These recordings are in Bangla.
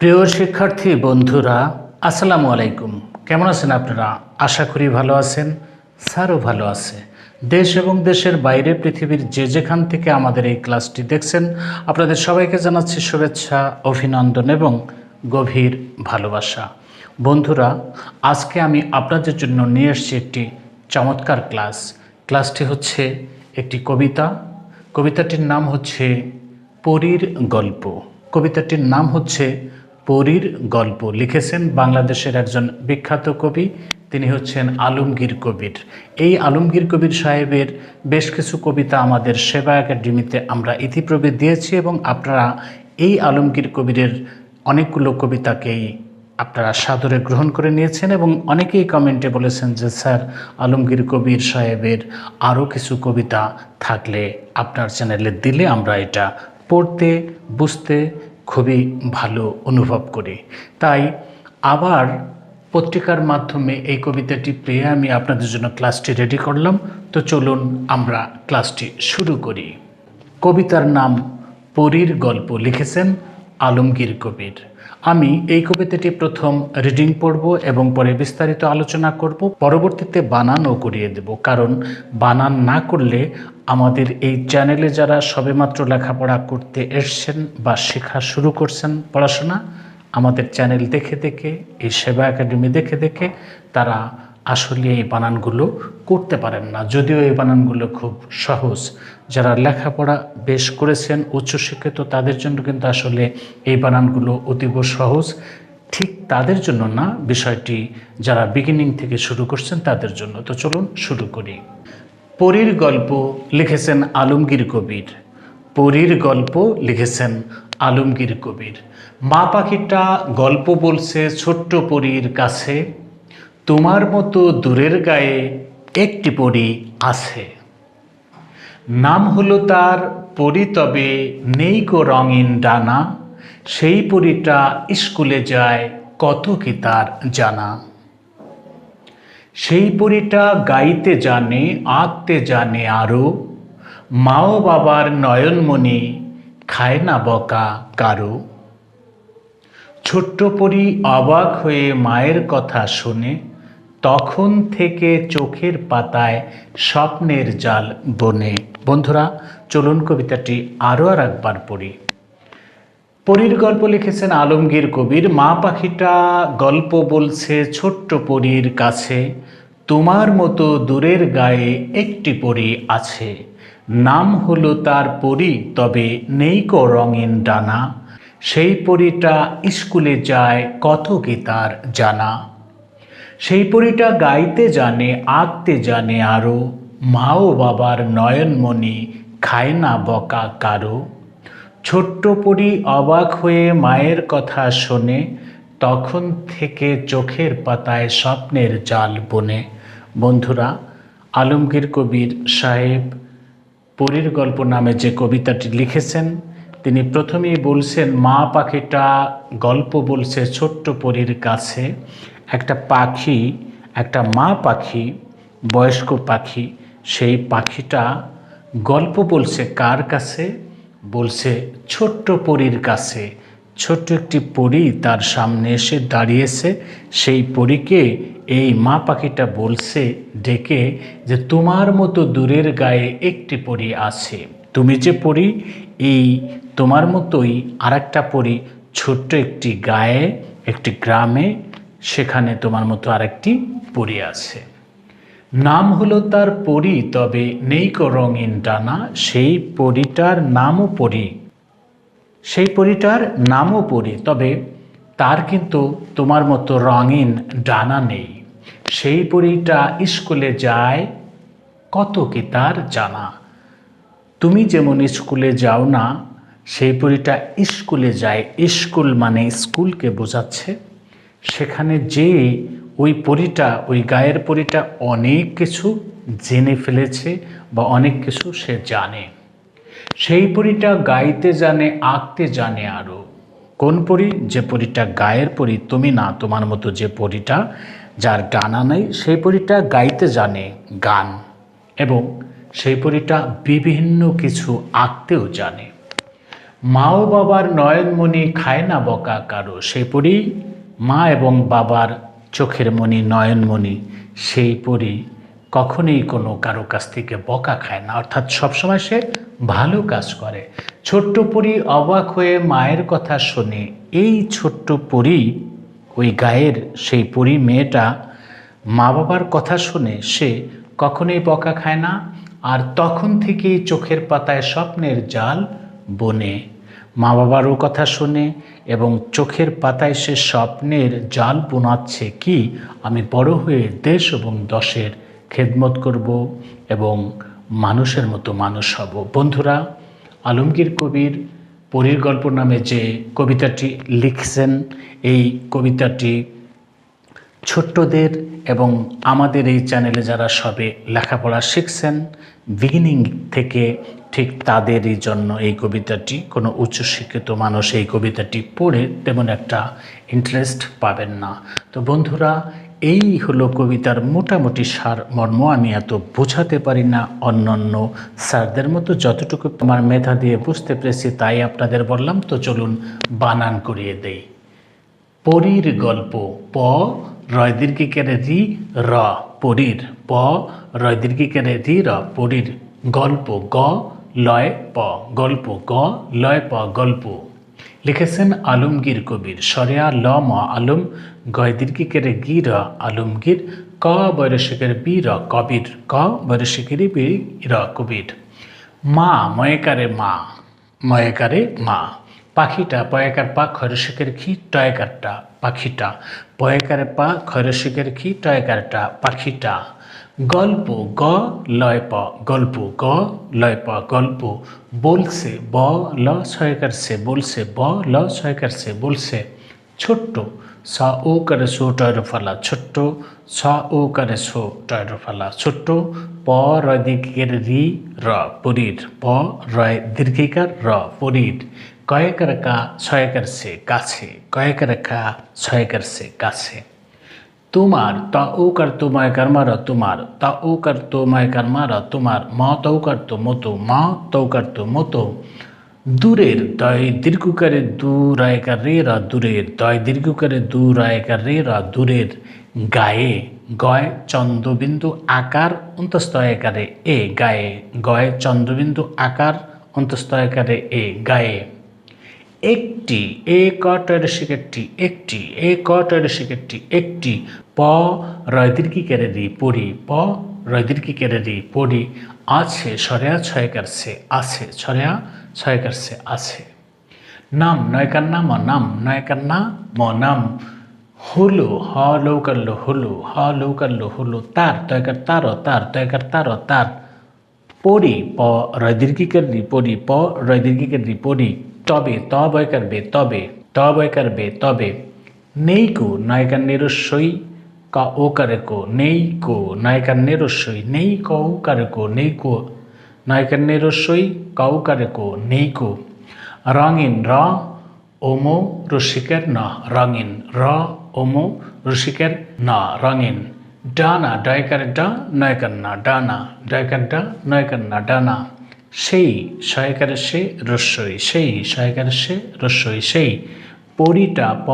প্রিয় শিক্ষার্থী বন্ধুরা, আসসালামু আলাইকুম। কেমন আছেন আপনারা? আশা করি ভালো আছেন। স্যারও ভালো আছে। দেশ এবং দেশের বাইরে পৃথিবীর যে যেখান থেকে আমাদের এই ক্লাসটি দেখছেন, আপনাদের সবাইকে জানাচ্ছি শুভেচ্ছা, অভিনন্দন এবং গভীর ভালোবাসা। বন্ধুরা, আজকে আমি আপনাদের জন্য নিয়ে এসেছি একটি চমৎকার ক্লাসটি হচ্ছে একটি কবিতা। কবিতাটির নাম হচ্ছে পরীর গল্প। কবিতাটির নাম হচ্ছে পরীর গল্প। লিখেছেন বাংলাদেশের একজন বিখ্যাত কবি, তিনি হচ্ছেন আলমগীর কবির। এই আলমগীর কবির সাহেবের বেশ কিছু কবিতা আমাদের সেবা একাডেমিতে আমরা ইতিপূর্বে দিয়েছি এবং আপনারা এই আলমগীর কবিরের অনেকগুলো কবিতাকেই আপনারা সাদরে গ্রহণ করে নিয়েছেন এবং অনেকেই কমেন্টে বলেছেন যে স্যার, আলমগীর কবির সাহেবের আরও কিছু কবিতা থাকলে আপনার চ্যানেলে দিলে আমরা এটা পড়তে বুঝতে খুবই ভালো অনুভব করি। তাই আবার পত্রিকার মাধ্যমে এই কবিতাটি পেয়ে আমি আপনাদের জন্য ক্লাসটি রেডি করলাম। তো চলুন আমরা ক্লাসটি শুরু করি। কবিতার নাম পরীর গল্প, লিখেছেন আলমগীর কবির। আমি এই কবিতাটি প্রথম রিডিং পড়ব এবং পরে বিস্তারিত আলোচনা করব, পরবর্তীতে বানানও করিয়ে দেব। কারণ বানান না করলে আমাদের এই চ্যানেলে যারা সবেমাত্র লেখাপড়া করতে এসছেন বা শেখা শুরু করছেন পড়াশোনা, আমাদের চ্যানেল দেখে দেখে, এই সেবা একাডেমি দেখে দেখে তারা আসলে এই বানানগুলো করতে পারেন না। যদিও এই বানানগুলো খুব সহজ। যারা লেখাপড়া বেশ করেছেন, উচ্চশিক্ষিত, তাদের জন্য কিন্তু আসলে এই বানানগুলো অতীব সহজ। ঠিক তাদের জন্য না, বিষয়টি যারা বিগিনিং থেকে শুরু করছেন তাদের জন্য। তো চলুন শুরু করি। পরীর গল্প লিখেছেন আলমগীর কবির। পরীর গল্প লিখেছেন আলমগীর কবির। মা পাখিটা গল্প বলছে ছোট্ট পরীর কাছে, তোমার মতো দূরের গায়ে একটি পরী আছে। নাম হলো তার পরী, তবে নেই কো রঙিন ডানা, সেই পরীটা স্কুলে যায় কত কি তার জানা। সেই পরীটা গাইতে জানে, আঁকতে জানে আরো, মা ও বাবার নয়নমণি খায় না বকা কারো। ছোট্ট পরী অবাক হয়ে মায়ের কথা শুনে, তখন থেকে চোখের পাতায় স্বপ্নের জাল বনে। বন্ধুরা, চলুন কবিতাটি আরও একবার পড়ি। পরীর গল্প লিখেছেন আলমগীর কবির। মা পাখিটা গল্প বলছে ছোট্ট পরীর কাছে, তোমার মতো দূরের গায়ে একটি পরী আছে। নাম হলো তার পরী, তবে নেই কো রঙিন ডানা, সেই পরীটা স্কুলে যায় কত কি তার জানা। সেই পরীটা গাইতে জানে, আঁকতে জানে আরো, মা ও বাবার নয়নমণি খায় না বকা কারো। ছোট্ট পরী অবাক হয়ে মায়ের কথা শোনে, তখন থেকে চোখের পাতায় স্বপ্নের জাল বনে। বন্ধুরা, আলমগীর কবির সাহেব পরীর গল্প নামে যে কবিতাটি লিখেছেন, তিনি প্রথমেই বলছেন মা পাখিটা গল্প বলছে ছোট্ট পরীর কাছে। একটা পাখি, একটা মা পাখি, বয়স্ক পাখি, সেই পাখিটা গল্প বলছে কার কাছে? বলছে ছোট্ট পরীর কাছে। ছোট্ট একটি পরী তার সামনে এসে দাঁড়িয়েছে। সেই পরীকে এই মা পাখিটা বলছে ডেকে যে তোমার মতো দূরের গায়ে একটি পরী আছে। তুমি যে পরী, এই তোমার মতোই আরেকটা পরী ছোট্ট একটি গায়ে, একটি গ্রামে, সেখানে তোমার মতো আরেকটি পরী আছে। নাম হলো তার পরী, তবে নেই কো রঙিন ডানা, সেই পরীটার নামও পরী। সেই পরীটার নামও পরী, তবে তার কিন্তু তোমার মতো রঙিন ডানা নেই। সেই পরীটা স্কুলে যায় কত কি তার জানা। তুমি যেমন স্কুলে যাও না, সেই পরীটা স্কুলে যায়। স্কুল মানে স্কুলকে বোঝাচ্ছে। সেখানে যে ওই পরীটা, ওই গায়ের পরীটা অনেক কিছু জেনে ফেলেছে বা অনেক কিছু সে জানে। সেই পরীটা গাইতে জানে, আঁকতে জানে আরো। কোন পরী? যে পরীটা গায়ের পরী, তুমি না, তোমার মতো যে পরীটা যার ডানা নেই, সেই পরীটা গাইতে জানে গান, এবং সেই পরীটা বিভিন্ন কিছু আঁকতেও জানে। মা ও বাবার নয়নমণি খায় না বকা কারো। সেই পরি মা এবং বাবার চোখের মণি নয়নমণি, সেই পরি কখনোই কোনো কারো কাছ থেকে বকা খায় না, অর্থাৎ সবসময় সে ভালো কাজ করে। ছোট্ট পরি অবাক হয়ে মায়ের কথা শোনে। এই ছোট্ট পরি, ওই গায়ের সেই পরি মেয়েটা মা বাবার কথা শুনে সে কখনোই বকা খায় না, আর তখন থেকেই চোখের পাতায় স্বপ্নের জাল বনে। মা বাবারও কথা শুনে এবং চোখের পাতায় সে স্বপ্নের জাল বোনাচ্ছে কি, আমি বড় হয়ে দেশ এবং দশের খেদমত করব এবং মানুষের মতো মানুষ হব। বন্ধুরা, আলমগীর কবির পরীর গল্প নামে যে কবিতাটি লিখছেন, এই কবিতাটি ছোট্টদের এবং আমাদের এই চ্যানেলে যারা সবে লেখাপড়া শিখছেন বিগিনিং থেকে, ঠিক তাদেরই জন্য এই কবিতাটি। কোনো উচ্চশিক্ষিত মানুষ এই কবিতাটি পড়ে তেমন একটা ইন্টারেস্ট পাবেন না। তো বন্ধুরা, এই হলো কবিতার মোটামুটি সার মর্ম। আমি এত বোঝাতে পারি না, অন্যান্য স্যারদের মতো যতটুকু আমার মেধা দিয়ে বুঝতে পেরেছি তাই আপনাদের বললাম। তো চলুন বানান করিয়ে দেই। পরীর গল্প, প রয় দীর্ঘিকারে রি র, পরীর, প রয় দীর্ঘিকারে রি র, পরীর গল্প, গ লয় প, গল্প, গ লয় প, গল্প। লিখেছেন আলমগীর কবির। সরেয়া ল ম আলম, গয় দীর্ঘিকারে গি র, আলমগীর, ক বৈরসিকের বি র, কবির, ক বৈরসিকের বি র, কবির। মা ময়কারে মা, ময়কারে মা। পাখিটা, পয়কার পা খয়রসিকের খি, টয়কারটা, পাখিটা, পয়কারে পা খয়রসিকের খি, টয়কারটা, পাখিটা। গল্প, গ লয় প, গল্প, গ লয় প, গল্প। বলছে, ব ল ছয়কার সে, বলছে, ব ল ছয়কার সে, বলছে। ছোট্ট, স ও করে সো টয়র ফালা, ছোট্ট, স ও করে সো টয়র ফালা, ছোট্ট। প রয় দীর্ঘিকার রি র, পরীর, প রয় দীর্ঘিকার র, পরীর। কয়েকার কা ছয়কার সে, কাছে, কয়েকার কা ছয়কার সে, কাছে। তোমার, তা ও কার তো মায়কার মারা, তোমার, তা ও কার তো মায়কার মারা, তোমার। ম তৌ কার তো মতো, মা তৌ কার তো মতো। দূরের, দয় দীর্ঘকারে দু রায়কার রে রা, দূরের, দয় দীর্ঘকারে দু রায়কার রে রা, দূরের। গায়ে, গয় চন্দ্রবিন্দু আকার অন্তস্থ একারে এ, গায়ে, গয় চন্দ্রবিন্দু আকার অন্তস্থ একারে এ, গায়ে। একটি, এ ক টয়রসিক একটি, একটি, এ ক টয়রসিক একটি, একটি। প রয় দীর্ঘিকারে রি, পড়ি, প রয় দীর্ঘিকারে রি, পড়ি। আছে, সরেয়া ছয়কার সে, আছে, সরেয়া ছয়কার সে, আছে। নাম, নয়কার নাম, নাম, নয়কার না ম, নাম। হলো, হ লৌকারলো, হলো, হ লৌকারলো, হলো। তার, তয়কার তার, তার, তয়কার তার, তার। পড়ি, প রয় দীর্ঘিকার রি, পড়ি, প রয় দীর্ঘিকার রি, পড়ি। তবে, ত বয়কার বে, তবে, ত বয়কার বে, তবে। নেই কো, নায়িকার নিরস্বই, ক ও কারে কো, নেই কো, নায়িকার নিরস্বই, নেই ক ও কারে কো, নেই কো, নায়িকার নিরস্বই, ক ও কারে কো, নেই কো। রঙিন, র ওমো রসিকের ন, রঙিন, র ওমো রসিকের ন, রঙিন। ডানা, ডয়কার ডা নয়কার না, ডানা, ডয়কার ডা নয়কার না, ডানা। সেই, সয়কারে সে রস্বই, সেই, সয়কারে সে রস্বই, সেই। পরিটা, প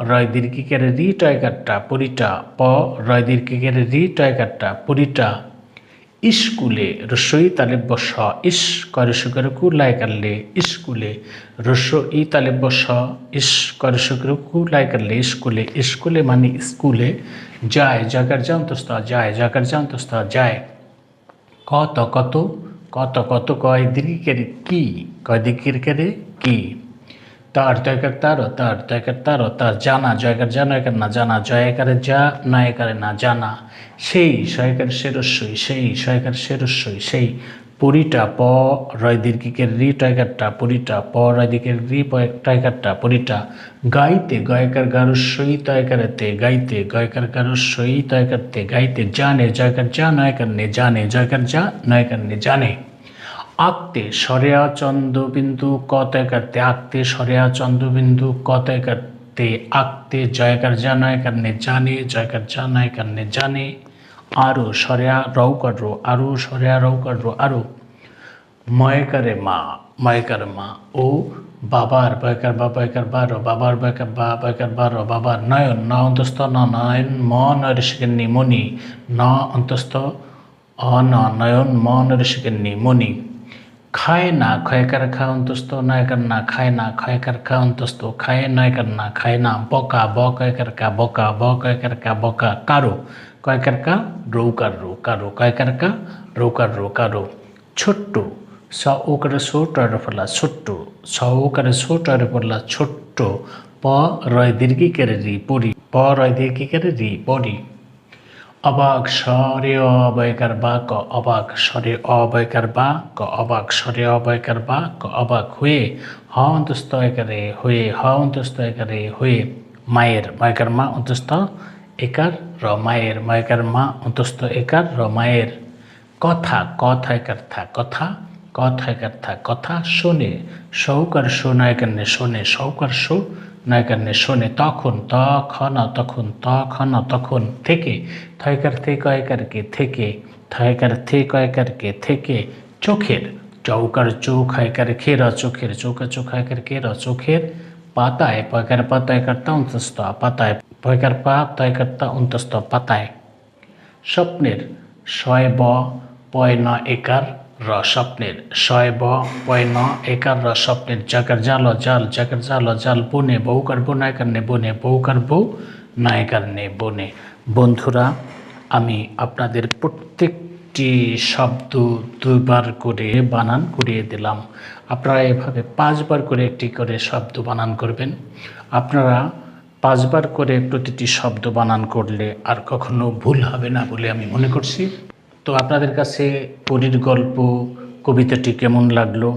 রয় দীর্ঘিকারে রি টয়কারটা, পরিটা, প রয় দীর্ঘিকারে রি টয়কারটা, পরিটা। স্কুলে, রস্বই তালেব্য স, ইস করসুকের কু লাইকারলে, স্কুলে, রস্ব ই তালেব্য স, ইস করসুকের কু লাইকারলে, স্কুলে। স্কুলে মানে স্কুলে। যায়, জাগার জান্তস্ত, যায়, জাগার জান্তস্ত, যায়। কত, কত, কত, কত, কয় দীর্ঘিকারে কি, কয় দীর্ঘিকারে কি। তার, তয়কার তার, তার, তয়কার তার, তার। জানা, জয়কার যা নয়কার না, জানা, জয়কারে যা নয়কারে না, জানা। সেই, সয়কার সে রস্বই, সেই, সয়কার সে রস্বই, সেই। পরিটা, প রয় দীর্ঘিকের রি টয়কারটা, পরিটা, প রয় দীর্ঘিকের রি টয়কারটা, পরিটা। গাইতে, গয়কার গারস্বই তয়কারেতে, গাইতে, গয়কার গারস্বই তয়কারতে, গাইতে। জানে, জয়কার যা নয়কার নে, জানে, জয়কার যা নয়কার নে, জানে। আঁকতে, সরেয়া চন্দ্রবিন্দু ক তয়কারতে, আঁকতে, সরেয়া চন্দ্রবিন্দু ক তয়কারতে, আঁকতে। জয়কার যা নয়কার নে, জানে, জয়কার যা নয়কার নে, জানে। আরো, সরেয়া রৌকার রো, আরো, সরেয়া রৌকার রো, আরো। ময়কারে মা, ময়কার মা। ও বাবার বয়কার বা বয়কার বারো বাবার বয়কার বা বয়কার বারো বাবার নয়ন ন অন্তস্থ ন নয়ন ম নৈরসিকেন্নি মণি ন অন্তস্থ ন নয়ন ম নৈরসিকেন্নি মণি খায় না ক্ষয়কার খা অন্তস্থ নয়কার না খায় না ক্ষয়কার খা অন্তস্থ খায় নয়কার না খায় না বকা ব কয়কার কা বকা ব কয়কার কা বকা কারো কয়কার কা রৌকার রো কারো কয়কার কা রৌকার রো কারো ছোট্ট স ওকারে সো টয়রে ফেলা ছোট্ট স ওকারে সো টয়রে ফেলা ছোট্ট প রয় দীর্ঘিকারে রি পরি প রয় দীর্ঘিকারে রি পরি অবাক স্বরে অবয়কার বা ক অবাক স্বরে অবয়কার বা ক অবাক স্বরে অবয়কার বা ক অবাক হয়ে হ অন্তস্থ একারে হয়ে হ অন্তস্থ একারে হয়ে মায়ের ময়কার মা অন্তস্থ একার র মায়ের ময়কার মা অন্তস্থ একার র মায়ের কথা কথা একার থা কথা কথা একার থা কথা শোনে সৌকার শো নয়কান্নে শোনে সৌকার শো নয়কান্নে শোনে তখন তখন তখন তখন তখন থেকে থয়কার থে কয়কারকে থেকে থয়কার থে কয়কারকে থেকে চোখের চৌকার চোখ হায়কার খের চোখের চৌকা চোখ হায়কার কের চোখের পাতায় পয়কার পাতায় কর্তা অন্তস্থ পাতায় পয়কার পা তয়কর্তা অন্তস্থ পাতায় স্বপ্নের শয় ব পয় ন একার র স্বপ্নের শয় ব পয় ন একার র স্বপ্নের জাকার জাল জাল জাকার জাল জাল বনে বউকার বো নায়কার নে বনে বউকার বউ নায়কার নে বনে বন্ধুরা আমি আপনাদের প্রত্যেকটি শব্দ দুইবার করে বানান করিয়ে দিলাম। আপনারা এভাবে 5 বার করে একটি করে শব্দ বানান করবেন। আপনারা 5 বার করে প্রতিটি শব্দ বানান করলে আর কখনো ভুল হবে না বলে আমি মনে করছি। তো আপনাদের কাছে পরীর গল্প কবিতাটি কেমন লাগলো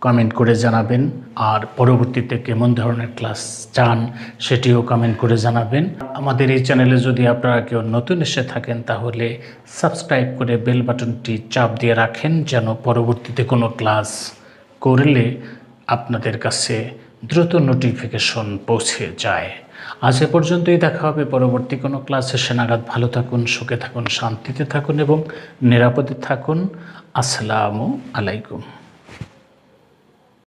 কমেন্ট করে জানাবেন, আর পরবর্তীতে কেমন ধরনের ক্লাস চান সেটিও কমেন্ট করে জানাবেন। আমাদের এই চ্যানেলে যদি আপনারা কেউ নতুন এসে থাকেন তাহলে সাবস্ক্রাইব করে বেল বাটনটি চাপ দিয়ে রাখেন যেন পরবর্তীতে কোনো ক্লাস করলে আপনাদের কাছে দ্রুত নোটিফিকেশন পৌঁছে যায়। আজ এ পর্যন্তই, দেখা হবে পরবর্তী কোনো ক্লাসে। সে নাগাদ ভালো থাকুন, সুখে থাকুন, শান্তিতে থাকুন এবং নিরাপদে থাকুন। আসসালামু আলাইকুম।